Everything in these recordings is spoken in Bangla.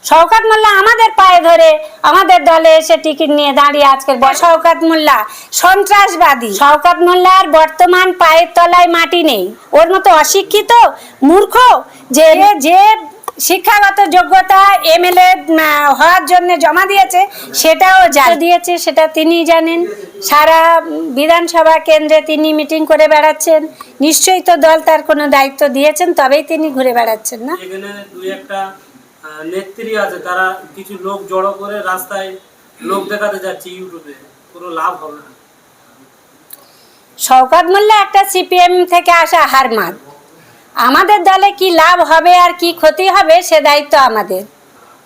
শওকত মোল্লা আমাদের পায়ে ধরে আমাদের দলে এসে টিকিট নিয়ে দাঁড়িয়ে আজকের শওকত মোল্লা সন্ত্রাসবাদী। শওকত মোল্লার বর্তমান পায়ের তলায় মাটি নেই। ওর মতো অশিক্ষিত মূর্খ যে যে শিক্ষাগত যোগ্যতা এমএলএ হওয়ার জন্য জমা দিয়েছে সেটাও জাল দিয়েছে, সেটা তিনি জানেন। সারা বিধানসভা কেন্দ্রে তিনি মিটিং করে বেড়াচ্ছেন। নিশ্চয়ই তো দল তার কোনো দায়িত্ব দিয়েছেন, তবেই তিনি ঘুরে বেড়াচ্ছেন না। এখানে দুই একটা নেত্রী আছে, তারা কিছু লোক জড়ো করে রাস্তায় লোক দেখাতে যাচ্ছে ইউটিউবে, কোনো লাভ হবে না। শওকত মোল্লা একটা সিপিএম থেকে আসা হারমাদ। আমাদের দলে কি লাভ হবে আর কি ক্ষতি হবে সে দায়িত্ব আমাদের।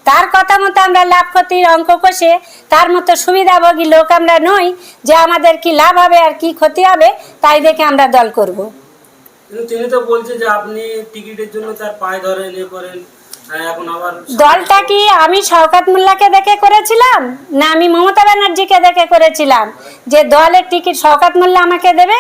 তার কথা মতো আমরা লাভ ক্ষতির অঙ্ক কষে তার মতো সুবিধাভোগী লোক আমরা নই যে আমাদের কি লাভ হবে আর কি ক্ষতি হবে তাই দেখে আমরা দল করব। কিন্তু তিনি তো বলছে যে আপনি টিকিটের জন্য তার পায়ে ধরেন, এ করেন। এখন আবার দলটা কি আমি শওকত মোল্লাকে দেখে করেছিলাম না আমি মমতা ব্যানার্জিকে দেখে করেছিলাম যে দলের টিকিট শওকত মোল্লা আমাকে দেবে?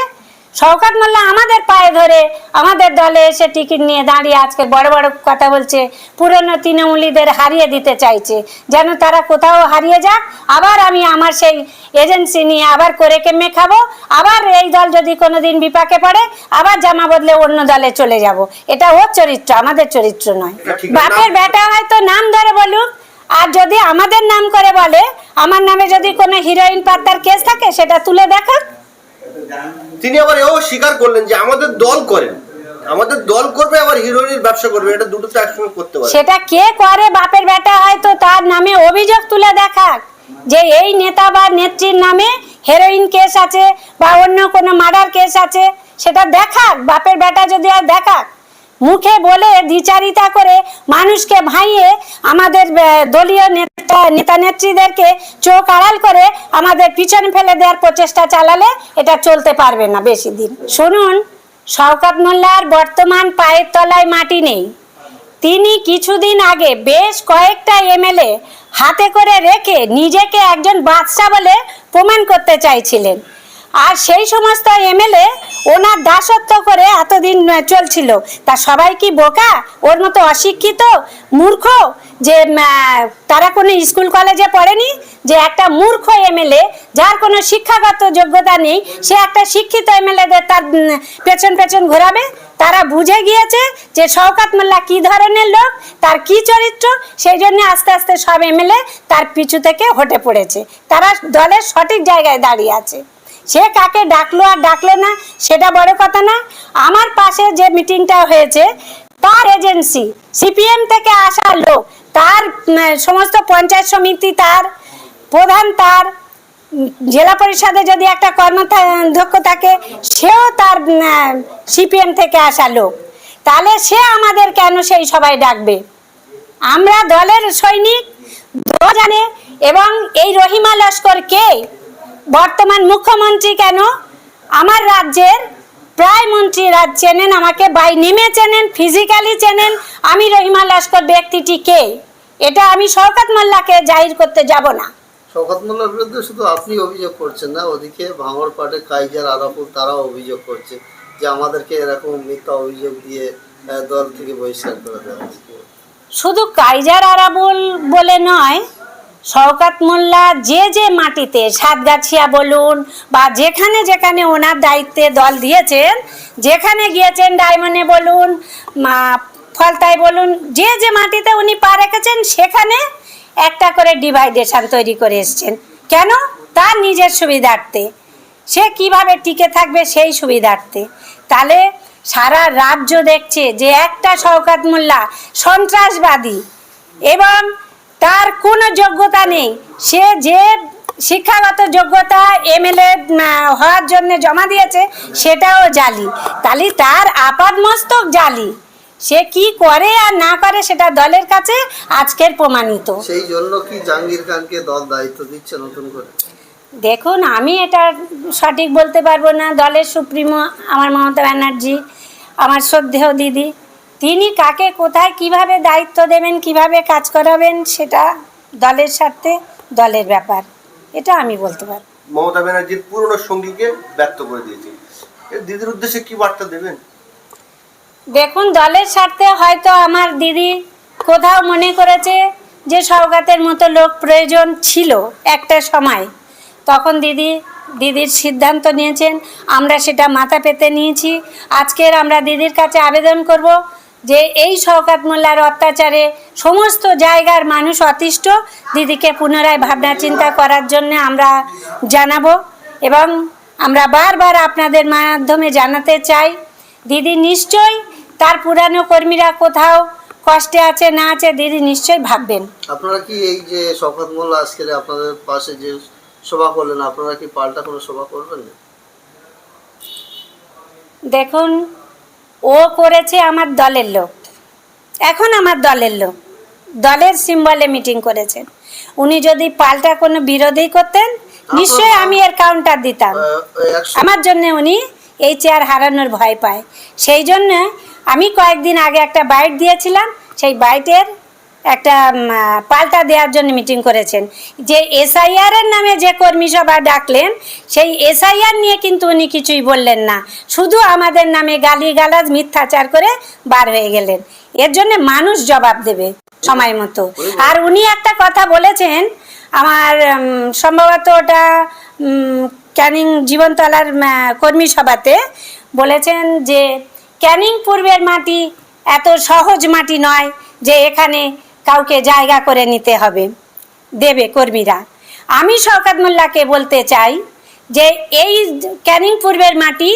শওকত মোল্লা আমাদের পায়ে ধরে আমাদের দলে এসে টিকিট নিয়ে দাঁড়িয়ে আজকে বড় বড় কথা বলছে, পুরনো তৃণমূলীদের হারিয়ে দিতে চাইছে, যেন তারা কোথাও হারিয়ে যাক। আবার আমি আমার সেই এজেন্সি নিয়ে আবার করে কেমে খাবো, আবার এই দল যদি কোনোদিন বিপাকে পড়ে আবার জামা বদলে অন্য দলে চলে যাব। এটা ওর চরিত্র, আমাদের চরিত্র নয়। বাপের বেটা হয়তো নাম ধরে বলুক, আর যদি আমাদের নাম করে বলে, আমার নামে যদি কোনো হিরোইন পাত্তার কেস থাকে সেটা তুলে দেখাক। তিনি আবার এও স্বীকার করলেন যে আমাদের দল করেন, আমাদের দল করবে আবার হিরোইনের ব্যবসা করবে, এটা দুটো তো একসঙ্গে করতে পারে। সেটা কে করে? বাপের বেটা হয়তো তার নামে অভিযোগ তুলে দেখাক যে এই নেতা বা নেত্রীর নামে হেরোইন কেস আছে বা অন্য কোনো মার্ডার কেস আছে, সেটা দেখাক। বাপের বেটা যদি আর দেখাক, মুখে বলে দ্বিচারিতা করে মানুষকে ভাইয়ে আমাদের দলীয় নেতা নেত্রীদেরকে চোখ আড়াল করে আমাদের পিছনে ফেলে দেওয়ার প্রচেষ্টা চালালে এটা চলতে পারবে না বেশি দিন। শুনুন, শওকত মোল্লার বর্তমান পায়ের তলায় মাটি নেই। তিনি কিছুদিন আগে বেশ কয়েকটা এমএলএ হাতে করে রেখে নিজেকে একজন বাদশা বলে প্রমাণ করতে চাইছিলেন। আর সেই সমস্ত এমএলএ ওনার দাসত্ব করে এতদিন চলছিল। তা সবাই কি বোকা? ওর মতো অশিক্ষিত মূর্খ যে তারা কোনো স্কুল কলেজে পড়েনি, যে একটা মূর্খ এমএলএ যার কোনো শিক্ষাগত যোগ্যতা নেই সে একটা শিক্ষিত এমএলএদের তার পেছন পেছন ঘোরাবে? তারা বুঝে গিয়েছে যে শওকত মোল্লা কী ধরনের লোক, তার কি চরিত্র, সেই জন্য আস্তে আস্তে সব এমএলএ তার পিছু থেকে হটে পড়েছে। তারা দলের সঠিক জায়গায় দাঁড়িয়ে আছে। সে কাকে ডাকলো আর ডাকলে না সেটা বড় কথা না। আমার পাশে যে মিটিংটা হয়েছে তার এজেন্সি সিপিএম থেকে আসা লোক, তার সমস্ত পঞ্চায়েত সমিতি, তার প্রধান, তার জেলা পরিষদে যদি একটা কর্মাধ্যক্ষ থাকে সেও তার সিপিএম থেকে আসা লোক। তাহলে সে আমাদের কেন সেই সবাই ডাকবে? আমরা দলের সৈনিক, দল জানে। এবং এই রহিমা লস্কর কে? বর্তমান মুখ্যমন্ত্রী কেন? আমার রাজ্যের প্রায় মন্ত্রীরা চেনেন আমাকে, বাই নেমে চেনেন, ফিজিক্যালি চেনেন। আমি রহিমা লস্কর ব্যক্তিটি কে, এটা আমি শওকত মোল্লাকে জাহির করতে যাব না। শওকত মোল্লার বিরুদ্ধে শুধু আপনি অভিযোগ করছেন না, ওদিকে ভাঙড় পার্টির কাইজার আরাফুল তারাও অভিযোগ করছে যে আমাদেরকে এরকম মিথ্যা অভিযোগ দিয়ে দল থেকে বহিষ্কার করে দেওয়া হচ্ছে। শুধু কাইজার আরাবুল বলে নয়, শওকত মোল্লা যে যে মাটিতে, সাতগাছিয়া বলুন বা যেখানে যেখানে ওনার দায়িত্বে দল দিয়েছেন, যেখানে গিয়েছেন, ডায়মন্ডে বলুন, ফলতায় বলুন, যে যে মাটিতে উনি পা রেখেছেন সেখানে একটা করে ডিভাইডেশন তৈরি করে এসছেন। কেন? তার নিজের সুবিধার্থে। সে কিভাবে টিকে থাকবে সেই সুবিধার্থে। তাহলে সারা রাজ্য দেখছে যে একটা শওকত মোল্লা সন্ত্রাসবাদী এবং তার কোনো যোগ্যতা নেই। সে যে শিক্ষাগত যোগ্যতা এমএলএ হওয়ার জন্য জমা দিয়েছে সেটাও জালি। তাহলে তার আপাদমস্তক জালি। সে কি করে আর না করে সেটা দলের কাছে আজকের প্রমাণিত। সেই জন্য কি জাহাঙ্গীর খানকে দল দায়িত্ব দিচ্ছে নতুন করে? দেখুন, আমি এটা সঠিক বলতে পারবো না। দলের সুপ্রিমো আমার মমতা ব্যানার্জি, আমার শ্রদ্ধেয় দিদি, তিনি কাকে কোথায় কিভাবে দায়িত্ব দেবেন, কিভাবে কাজ করাবেন সেটা দলের স্বার্থে, দলের ব্যাপার। এটা আমি বলতে পারবো। মমতা ব্যানার্জির পুরনো সঙ্গীকে ব্যক্ত করে দিয়েছে, দিদির উদ্দেশ্যে কি বার্তা দেবেন? দেখুন, দলের স্বার্থে হয়তো আমার দিদি কোথাও মনে করেছে যে সওগাতের মতো লোক প্রয়োজন ছিল একটা সময়, তখন দিদির সিদ্ধান্ত নিয়েছেন, আমরা সেটা মাথা পেতে নিয়েছি। আজকের আমরা দিদির কাছে আবেদন করব যে এই শওকত মোল্লার অত্যাচারে সমস্ত জায়গার মানুষ অতিষ্ঠ, দিদিকে পুনরায় ভাবনা চিন্তা করার জন্য আমরা জানাবো। এবং আমরা বারবার আপনাদের মাধ্যমে জানাতে চাই, দিদি নিশ্চয়ই তার পুরানো কর্মীরা কোথাও কষ্টে আছে না আছে, দিদি নিশ্চয়ই ভাববেন। আপনারা কি এই যে শওকত মোল্লা আজকের আপনাদের পাশে যে সভা করলেন, আপনারা কি পাল্টা কোনো সভা করবেন না? দেখুন, ও করেছে আমার দলের লোক, এখন আমার দলের লোক, দলের সিম্বলে মিটিং করেছেন। উনি যদি পাল্টা কোনো বিরোধী করতেন, নিশ্চয়ই আমি এর কাউন্টার দিতাম। আমার জন্য উনি এই চেয়ার হারানোর ভয় পায়, সেই জন্য আমি কয়েকদিন আগে একটা বাইট দিয়েছিলাম, সেই বাইটের একটা পাল্টা দেওয়ার জন্য মিটিং করেছেন। যে এসআইআর এর নামে যে কর্মী সভা ডাকলেন, সেই এসআইআর নিয়ে কিন্তু উনি কিছুই বললেন না, শুধু আমাদের নামে গালিগালাজ মিথ্যাচার করে বার হয়ে গেলেন। এর জন্য মানুষ জবাব দেবে সময় মতো। আর উনি একটা কথা বলেছেন, আমার সম্ভবত ওটা ক্যানিং জীবনতলার কর্মী সভাতে বলেছেন যে ক্যানিং পূর্বের মাটি এত সহজ মাটি নয় যে এখানে কাউকে জায়গা করে নিতে হবে, দেবে কর্মীরা। আমি শওকত মোল্লাকে বলতে চাই যে এই ক্যানিং পূর্বের মাটি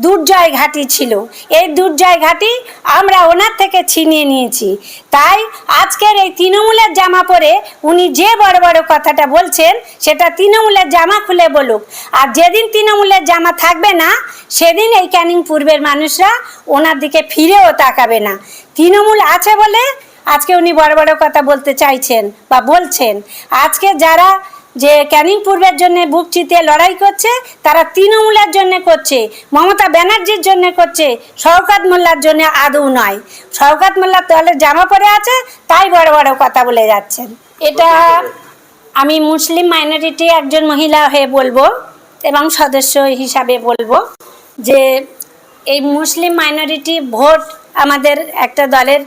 দুর্জয় ঘাটি ছিল, এই দুর্জয় ঘাটি আমরা ওনার থেকে ছিনিয়ে নিয়েছি। তাই আজকের এই তৃণমূলের জামা পরে উনি যে বড় বড় কথাটা বলছেন, সেটা তৃণমূলের জামা খুলে বলুক। আর যেদিন তৃণমূলের জামা থাকবে না, সেদিন এই ক্যানিং পূর্বের মানুষরা ওনার দিকে ফিরেও তাকাবে না। তৃণমূল আছে বলে আজকে উনি বড় বড় কথা বলতে চাইছেন বা বলছেন। আজকে যারা যে ক্যানিং পূর্বের জন্য বুক চিতিয়ে লড়াই করছে, তারা তৃণমূলের জন্য করছে, মমতা ব্যানার্জির জন্য করছে, শওকত মোল্লার জন্য আদৌ নয়। শওকত মোল্লার দলের জামা পরে আছে, তাই বড় বড় কথা বলে যাচ্ছেন। এটা আমি মুসলিম মাইনরিটি একজন মহিলা হয়ে বলবো এবং সদস্য হিসাবে বলবো যে এই মুসলিম মাইনরিটি ভোট আমাদের একটা দলের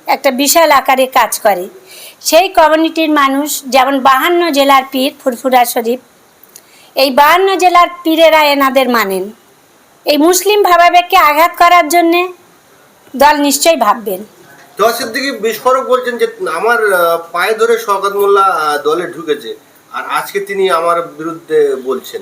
একটা বিশাল আকারে কাজ করে। সেই কমিউনিটির মানুষ, যেমন 52 জেলার পীর ফুরফুরা শরীফ, এই 52 জেলার পীরেরা এনাদের মানেন। এই মুসলিম ভাবাবেগকে আঘাত করার জন্যে দল নিশ্চয়ই ভাববেন। তোহা সিদ্দিকী বিস্ফোরক বলছেন যে আমার পায়ে ধরে শওকত মোল্লা দলে ঢুকেছে, আর আজকে তিনি আমার বিরুদ্ধে বলছেন।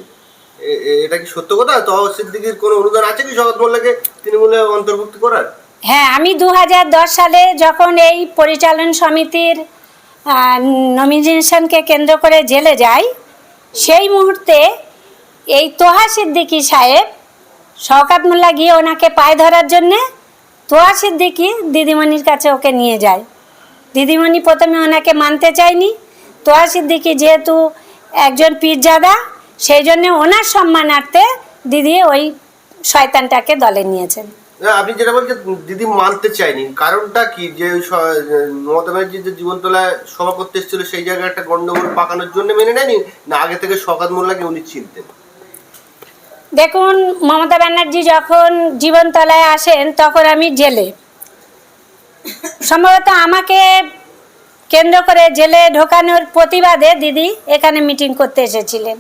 এটা কি সত্য কথা? তোহা সিদ্দিকীর কোনো অনুদান আছে কি শওকত মোল্লাকে তৃণমূলে অন্তর্ভুক্ত করার? হ্যাঁ, আমি 2010 সালে যখন এই পরিচালন সমিতির নমিনেশনকে কেন্দ্র করে জেলে যাই, সেই মুহূর্তে এই তোহা সিদ্দিকী সাহেব, শওকত মোল্লা গিয়ে ওনাকে পায়ে ধরার জন্যে তোহা সিদ্দিকী দিদিমণির কাছে ওকে নিয়ে যায়। দিদিমণি প্রথমে ওনাকে মানতে চায়নি। তোহা সিদ্দিকী যেহেতু একজন পীরজাদা, সেই জন্য ওনার সম্মানার্থে দিদি ওই শয়তানটাকে দলে নিয়েছেন। আপনি যেটা বলছেন দিদি মানতে চাইনি, কারণটা কি? যে মমতা ব্যানার্জি যে জীবনতলায় সভা করতে এসেছিল, সেই জায়গায় একটা গন্ডগোল পাকানোর জন্য মেনে নেয়নি, না আগে থেকে শওকত মোল্লাকে উনি চিনতেন? দেখুন, মমতা ব্যানার্জি যখন জীবনতলায় আসেন তখন আমি জেলে, সম্ভবত আমাকে কেন্দ্র করে জেলে ঢোকানোর প্রতিবাদে দিদি এখানে মিটিং করতে এসেছিলেন।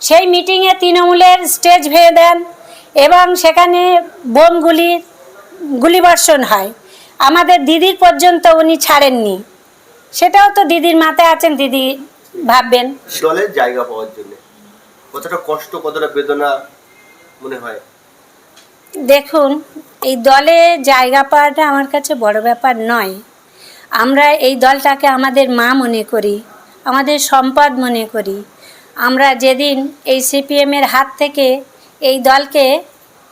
সেই মিটিংয়ে তৃণমূলের স্টেজ ভেঙে দেন এবং সেখানে গুলিবর্ষণ হয়। আমাদের দিদির পর্যন্ত উনি ছাড়েননি। সেটাও তো দিদির মাথায় আছেন, দিদি ভাববেন। দলের জায়গা পাওয়ার জন্য কতটা কষ্ট, কতটা বেদনা মনে হয়? দেখুন, এই দলে জায়গা পাওয়াটা আমার কাছে বড় ব্যাপার নয়। আমরা এই দলটাকে আমাদের মা মনে করি, আমাদের সম্পদ মনে করি। আমরা যেদিন এই সিপিএমের হাত থেকে এই দলকে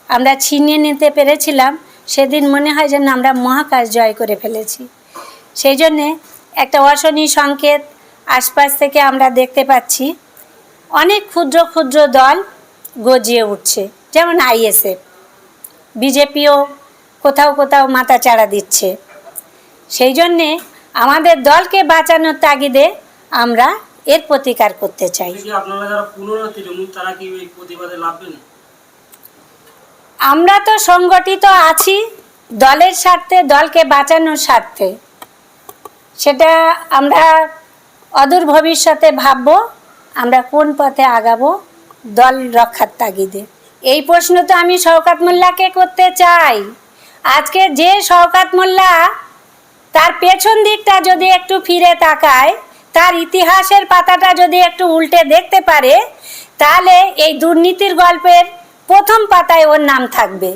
আমরা ছিনিয়ে নিতে পেরেছিলাম, সেদিন মনে হয় যেন আমরা মহাকাশ জয় করে ফেলেছি। সেই জন্যে একটা অশনি সংকেত আশপাশ থেকে আমরা দেখতে পাচ্ছি। অনেক ক্ষুদ্র ক্ষুদ্র দল গজিয়ে উঠছে, যেমন আইএসএফ, বিজেপিও কোথাও কোথাও মাথা চাড়া দিচ্ছে। সেই জন্যে আমাদের দলকে বাঁচানোর তাগিদে আমরা এর প্রতিকার করতে চাই। আপনারা যারা পুরনো তৃণমূল, তারা কি এই প্রতিবাদে লাভবেন? আমরা তো সংগঠিত আছি দলের স্বার্থে, দলকে বাঁচানোর স্বার্থে। সেটা আমরা অদূর ভবিষ্যতে ভাববো আমরা কোন পথে আগাবো দল রক্ষার তাগিদে। এই প্রশ্ন তো আমি শওকত মোল্লাকে করতে চাই। আজকে যে শওকত মোল্লা তার পেছন দিকটা যদি একটু ফিরে তাকায়, তার ইতিহাসের পাতাটা যদি একটু উল্টে দেখতে পারে, তাহলে এই দুর্নীতির গল্পের প্রথম পাতায় ওর নাম থাকবে।